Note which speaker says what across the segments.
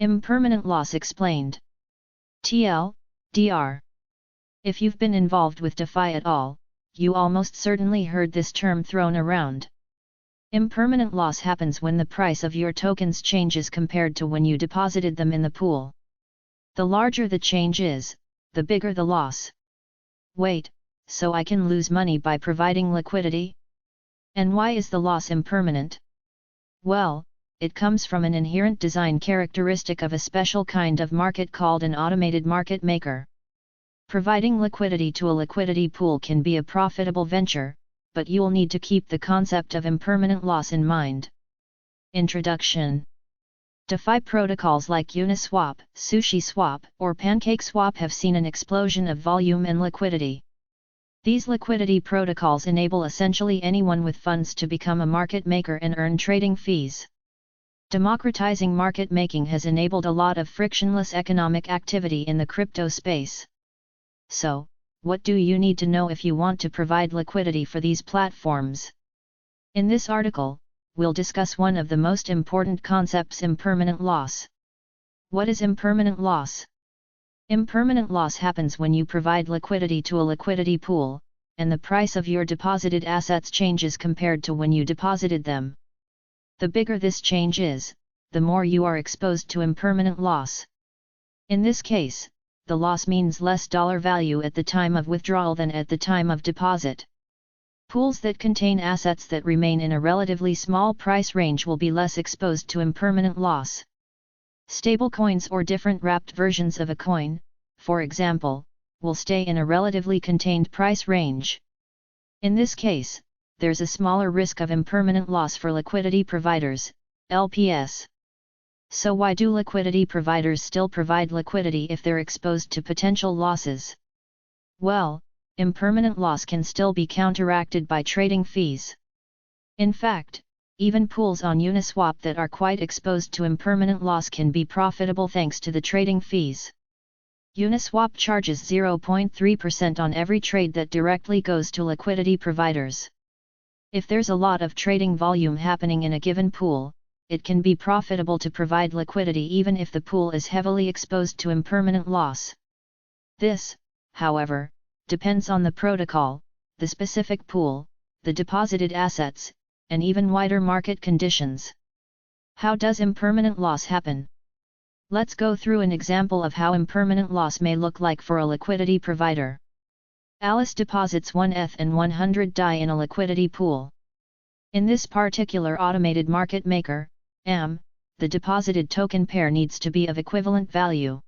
Speaker 1: Impermanent loss explained. TLDR. If you've been involved with DeFi at all, you almost certainly heard this term thrown around. Impermanent loss happens when the price of your tokens changes compared to when you deposited them in the pool. The larger the change is, the bigger the loss. Wait, so I can lose money by providing liquidity? And why is the loss impermanent? Well, it comes from an inherent design characteristic of a special kind of market called an automated market maker. Providing liquidity to a liquidity pool can be a profitable venture, but you'll need to keep the concept of impermanent loss in mind. Introduction. DeFi protocols like Uniswap, SushiSwap, or PancakeSwap have seen an explosion of volume and liquidity. These liquidity protocols enable essentially anyone with funds to become a market maker and earn trading fees. Democratizing market making has enabled a lot of frictionless economic activity in the crypto space. So, what do you need to know if you want to provide liquidity for these platforms? In this article, we'll discuss one of the most important concepts: impermanent loss. What is impermanent loss? Impermanent loss happens when you provide liquidity to a liquidity pool, and the price of your deposited assets changes compared to when you deposited them. The bigger this change is, the more you are exposed to impermanent loss. In this case, the loss means less dollar value at the time of withdrawal than at the time of deposit. Pools that contain assets that remain in a relatively small price range will be less exposed to impermanent loss. Stablecoins or different wrapped versions of a coin, for example, will stay in a relatively contained price range. In this case, there's a smaller risk of impermanent loss for liquidity providers, LPs. So why do liquidity providers still provide liquidity if they're exposed to potential losses? Well, impermanent loss can still be counteracted by trading fees. In fact, even pools on Uniswap that are quite exposed to impermanent loss can be profitable thanks to the trading fees. Uniswap charges 0.3% on every trade that directly goes to liquidity providers. If there's a lot of trading volume happening in a given pool, it can be profitable to provide liquidity even if the pool is heavily exposed to impermanent loss. This, however, depends on the protocol, the specific pool, the deposited assets, and even wider market conditions. How does impermanent loss happen? Let's go through an example of how impermanent loss may look like for a liquidity provider. Alice deposits 1 ETH and 100 DAI in a liquidity pool. In this particular automated market maker, AM, the deposited token pair needs to be of equivalent value.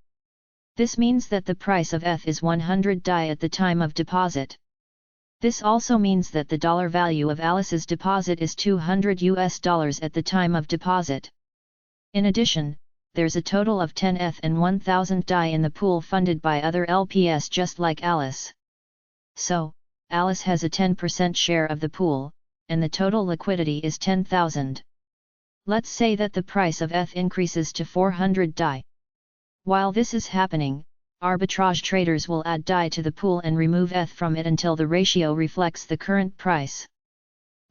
Speaker 1: This means that the price of ETH is 100 DAI at the time of deposit. This also means that the dollar value of Alice's deposit is $200 at the time of deposit. In addition, there's a total of 10 ETH and 1000 DAI in the pool funded by other LPs just like Alice. So, Alice has a 10% share of the pool, and the total liquidity is 10,000. Let's say that the price of ETH increases to 400 DAI. While this is happening, arbitrage traders will add DAI to the pool and remove ETH from it until the ratio reflects the current price.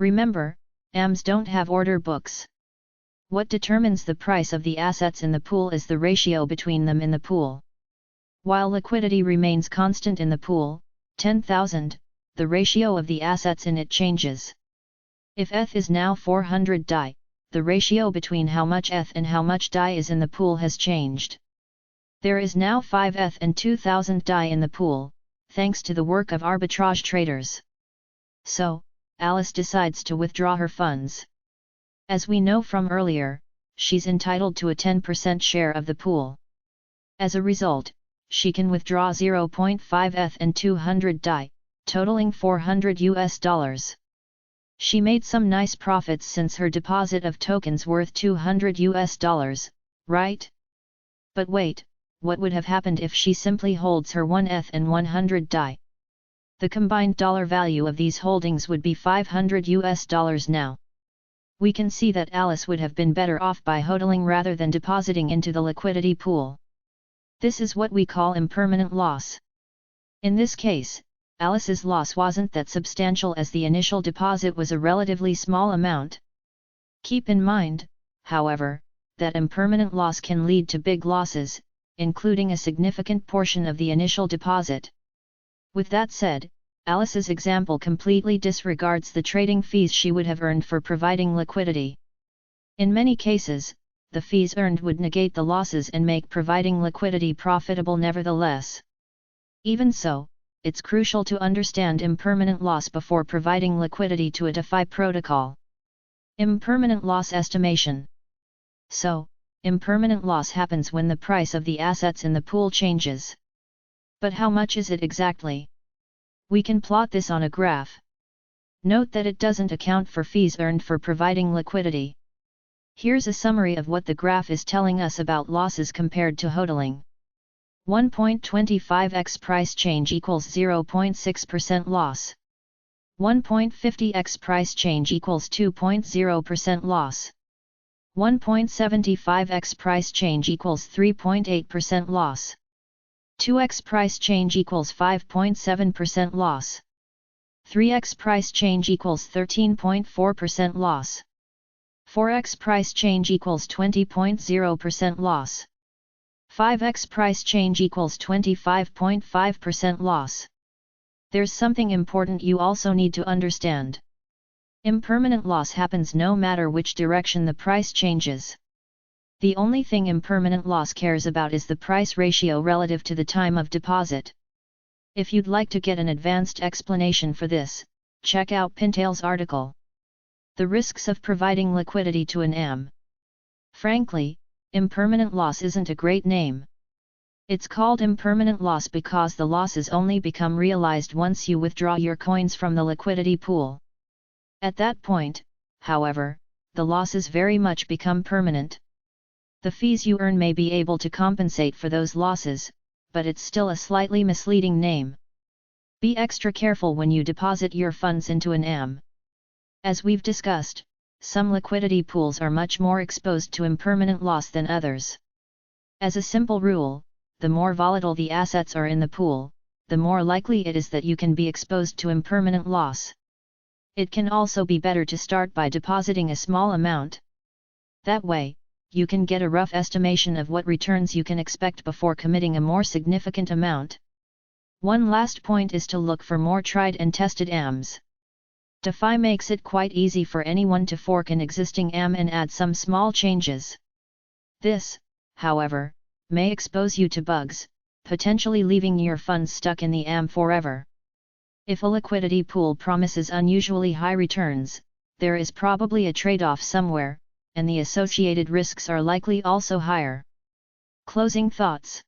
Speaker 1: Remember, AMs don't have order books. What determines the price of the assets in the pool is the ratio between them in the pool. While liquidity remains constant in the pool, 10,000, the ratio of the assets in it changes. If ETH is now 400 DAI, the ratio between how much ETH and how much DAI is in the pool has changed. There is now 5 ETH and 2000 DAI in the pool, thanks to the work of arbitrage traders. So, Alice decides to withdraw her funds. As we know from earlier, she's entitled to a 10% share of the pool. As a result, she can withdraw 0.5 ETH and 200 DAI, totaling $400. She made some nice profits since her deposit of tokens worth $200, right? But wait, what would have happened if she simply holds her 1 ETH and 100 DAI? The combined dollar value of these holdings would be $500 now. We can see that Alice would have been better off by hodling rather than depositing into the liquidity pool. This is what we call impermanent loss. In this case, Alice's loss wasn't that substantial as the initial deposit was a relatively small amount. Keep in mind, however, that impermanent loss can lead to big losses, including a significant portion of the initial deposit. With that said, Alice's example completely disregards the trading fees she would have earned for providing liquidity. In many cases, the fees earned would negate the losses and make providing liquidity profitable nevertheless. Even so, it's crucial to understand impermanent loss before providing liquidity to a DeFi protocol. Impermanent loss estimation. So, impermanent loss happens when the price of the assets in the pool changes. But how much is it exactly? We can plot this on a graph. Note that it doesn't account for fees earned for providing liquidity. Here's a summary of what the graph is telling us about losses compared to hodling. 1.25x price change equals 0.6% loss. 1.50x price change equals 2.0% loss. 1.75x price change equals 3.8% loss. 2x price change equals 5.7% loss. 3x price change equals 13.4% loss. 4x price change equals 20.0% loss. 5x price change equals 25.5% loss. There's something important you also need to understand. Impermanent loss happens no matter which direction the price changes. The only thing impermanent loss cares about is the price ratio relative to the time of deposit. If you'd like to get an advanced explanation for this, check out Pintail's article. The risks of providing liquidity to an AM. Frankly, impermanent loss isn't a great name. It's called impermanent loss because the losses only become realized once you withdraw your coins from the liquidity pool. At that point, however, the losses very much become permanent. The fees you earn may be able to compensate for those losses, but it's still a slightly misleading name. Be extra careful when you deposit your funds into an AM. As we've discussed, some liquidity pools are much more exposed to impermanent loss than others. As a simple rule, the more volatile the assets are in the pool, the more likely it is that you can be exposed to impermanent loss. It can also be better to start by depositing a small amount. That way, you can get a rough estimation of what returns you can expect before committing a more significant amount. One last point is to look for more tried and tested AMs. DeFi makes it quite easy for anyone to fork an existing AM and add some small changes. This, however, may expose you to bugs, potentially leaving your funds stuck in the AM forever. If a liquidity pool promises unusually high returns, there is probably a trade-off somewhere, and the associated risks are likely also higher. Closing thoughts.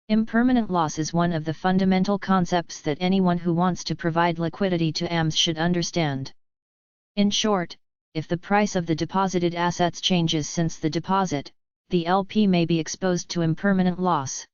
Speaker 1: Impermanent loss is one of the fundamental concepts that anyone who wants to provide liquidity to AMs should understand. In short, if the price of the deposited assets changes since the deposit, the LP may be exposed to impermanent loss.